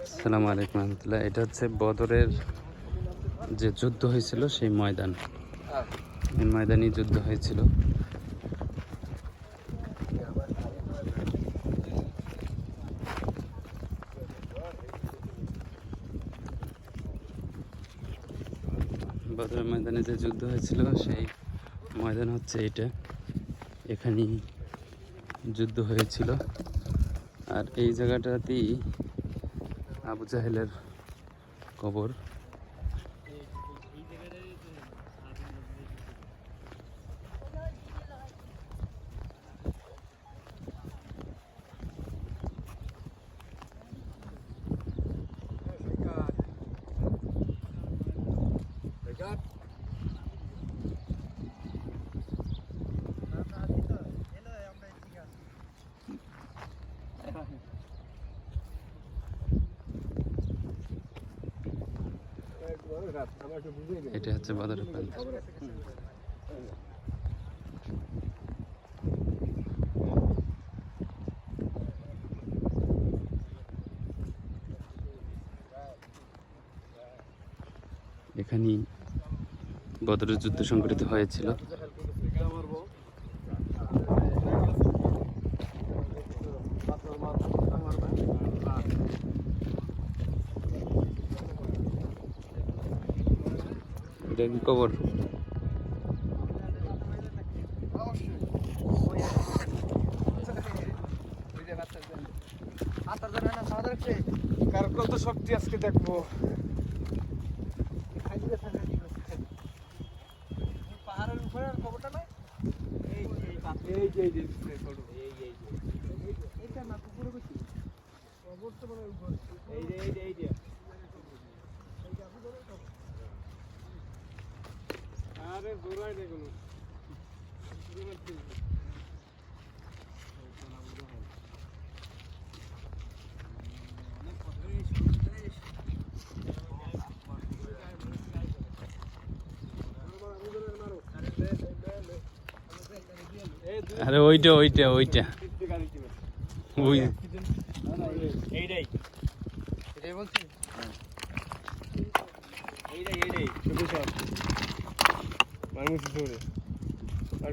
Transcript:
আসসালামু আলাইকুম রহমতুল্লাহ। এটা হচ্ছে বদরের যে যুদ্ধ হয়েছিল সেই ময়দান। এই ময়দানই যুদ্ধ হয়েছিল। বদরের ময়দানে যে যুদ্ধ হয়েছিল সেই ময়দান হচ্ছে এইটা। এখানেই যুদ্ধ হয়েছিল। আর এই জায়গাটাতেই আবু জাহেলের কবর। এটা হচ্ছে বদরের প্রান্তর। এখানেই বদরের যুদ্ধ সংঘটিত হয়েছিল। এটা কি কবর? কার কত শক্তি আজকে দেখবো। পাহাড়ের উপরে খবরটা নাই। এইটা না পুকুরে বেশি খবর তো মানে এই আরে দৌড়াই দেখুন। আরে ওইটা ওইটা ওইটা ওই এইটাই বলছি। এইটাই মানুষ আর